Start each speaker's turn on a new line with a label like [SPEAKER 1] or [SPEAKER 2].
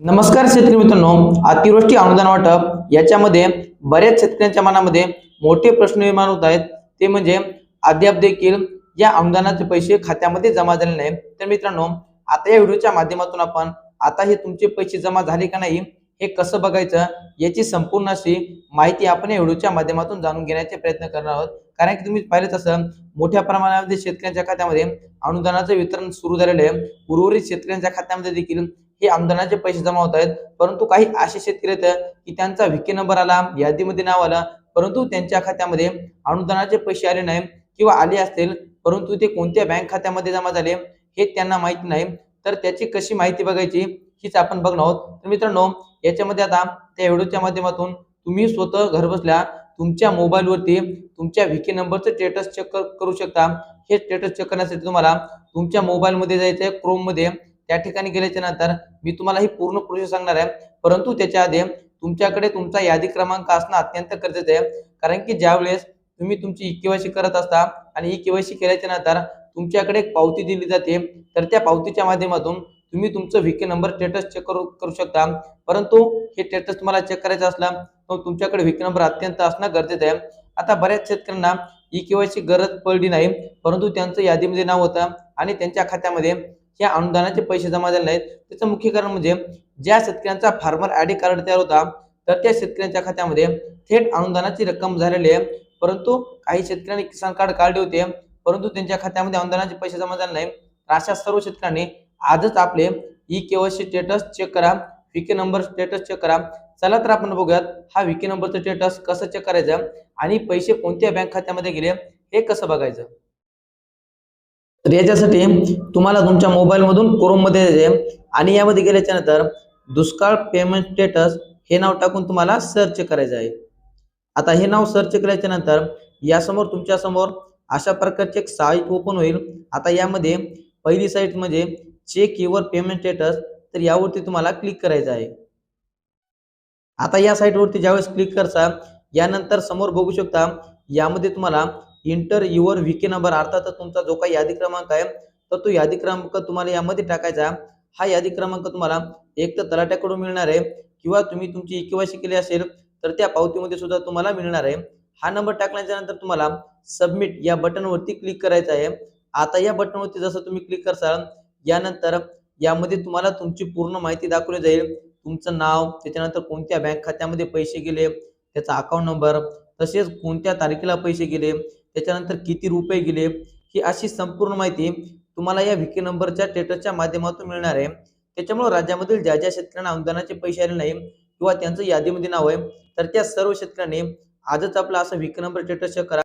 [SPEAKER 1] नमस्कार शेतकरी मित्रांनो, अतिवृष्टी अनुदान वाटप याच्यामध्ये बऱ्याच शेतकऱ्यांच्या मनामध्ये मोठे प्रश्न निर्माण होत आहेत। ते म्हणजे अद्याप देखील या अनुदानाचे पैसे खात्यामध्ये जमा झाले नाही। तर मित्रांनो, आता या व्हिडिओच्या माध्यमातून आपण आता हे तुमचे पैसे जमा झाले का नाही हे कसं बघायचं याची संपूर्ण अशी माहिती आपण या व्हिडिओच्या माध्यमातून जाणून घेण्याचे प्रयत्न करणार आहोत। कारण की तुम्ही पाहिलं तसं मोठ्या प्रमाणामध्ये शेतकऱ्यांच्या खात्यामध्ये अनुदानाचे वितरण सुरू झालेले आहे। उर्वरित शेतकऱ्यांच्या खात्यामध्ये देखील हे अनुदानाचे पैसे जमा होत आहेत, परंतु काही असे शेतकरी आहेत की त्यांचा विके नंबर आला, यादीमध्ये नाव आलं, परंतु त्यांच्या खात्यामध्ये अनुदानाचे पैसे आले नाही किंवा आले असतील परंतु ते कोणत्या बँक खात्यामध्ये जमा झाले हे त्यांना माहिती नाही। तर त्याची कशी माहिती बघायची हीच आपण बघणार आहोत। तर मित्रांनो, याच्यामध्ये आता त्या व्हिडिओच्या माध्यमातून तुम्ही स्वतः घर बसल्या तुमच्या मोबाईलवरती तुमच्या विके नंबरचं स्टेटस चेक करू शकता। हे स्टेटस चेक करण्यासाठी तुम्हाला तुमच्या मोबाईलमध्ये जायचं आहे, क्रोममध्ये। त्या ठिकाणी गेल्याच्या नंतर मी तुम्हाला ही पूर्ण प्रोसेस सांगणार आहे, परंतु त्याच्या आधी तुमच्याकडे तुमचा यादी क्रमांक असणं अत्यंत गरजेचं आहे। कारण की ज्यावेळेस तुम्ही तुमची ई-के-वाय-सी करत असता आणि ई-के-वाय-सी केल्याच्या नंतर तुमच्याकडे एक पावती दिली जाते, तर त्या पावतीच्या माध्यमातून तुम्ही तुमचं विके नंबर स्टेटस चेक करू शकता। परंतु हे स्टेटस तुम्हाला चेक करायचं असलं तर तुमच्याकडे विके नंबर अत्यंत असणं गरजेचं आहे। आता बऱ्याच शेतकऱ्यांना ई-के-वाय-सी गरज पडली नाही, परंतु त्यांचं यादीमध्ये नाव होतं आणि त्यांच्या खात्यामध्ये या अनुदानाचे पैसे जमा झाले नाहीत। त्याचं मुख्य कारण म्हणजे ज्या शेतकऱ्यांचा फार्मर आयडी कार्ड तयार होता तर त्या शेतकऱ्यांच्या खात्यामध्ये थेट अनुदानाची रक्कम झालेली आहे, परंतु काही शेतकऱ्यांनी किसान कार्ड काढले होते परंतु त्यांच्या खात्यामध्ये अनुदानाचे पैसे जमा झाले नाही। अशा सर्व शेतकऱ्यांनी आजच आपले ई-के-वाय-सी स्टेटस चेक करा, विके नंबर स्टेटस चेक करा। चला तर आपण बघूयात हा विके नंबरचं स्टेटस कसं चेक करायचं आणि पैसे कोणत्या बँक खात्यामध्ये गेले हे कसं बघायचं। तर याच्यासाठी तुम्हाला तुमच्या मोबाईलमधून क्रोममध्ये जायचे आणि यामध्ये गेल्याच्या नंतर दुष्काळ पेमेंट स्टेटस हे नाव टाकून तुम्हाला सर्च करायचं आहे। आता हे नाव सर्च केल्याच्या नंतर यासमोर तुमच्या समोर अशा प्रकारचे एक साईट ओपन होईल। आता यामध्ये पहिली साईट म्हणजे चेक युअर पेमेंट स्टेटस, तर यावरती तुम्हाला क्लिक करायचं आहे। आता या साईटवरती ज्यावेळेस क्लिक करता यानंतर समोर बघू शकता यामध्ये तुम्हाला इंटर युअर विके नंबर अर्थात तुमचा जो काही यादी क्रमांक आहे तर तो यादी क्रमांक तुम्हाला यामध्ये टाकायचा। हा यादी क्रमांक तुम्हाला एक तर तलाट्याकडून मिळणार आहे किंवा तुम्ही तुमची ई-के-वाय-सी केली असेल तर त्या पावतीमध्ये सुद्धा तुम्हाला मिळणार आहे। हा नंबर टाकल्याच्या नंतर तुम्हाला सबमिट या बटनवरती क्लिक करायचं आहे। आता या बटनवरती जसं तुम्ही क्लिक करसाल यानंतर यामध्ये तुम्हाला तुमची पूर्ण माहिती दाखवली जाईल। तुमचं नाव, त्याच्यानंतर कोणत्या बँक खात्यामध्ये पैसे गेले, त्याचा अकाउंट नंबर, तसेच कोणत्या तारखेला पैसे गेले, त्याच्यानंतर किती रुपये गेले, ही अशी संपूर्ण माहिती तुम्हाला या विके नंबरच्या स्टेटसच्या माध्यमातून मिळणार आहे। त्याच्यामुळे राज्यामधील ज्या ज्या शेतकऱ्यांना अनुदानाचे पैसे आले नाही किंवा त्यांचं यादीमध्ये नाव आहे तर त्या सर्व शेतकऱ्यांनी आजच आपला असं विके नंबर स्टेटस चेक करा।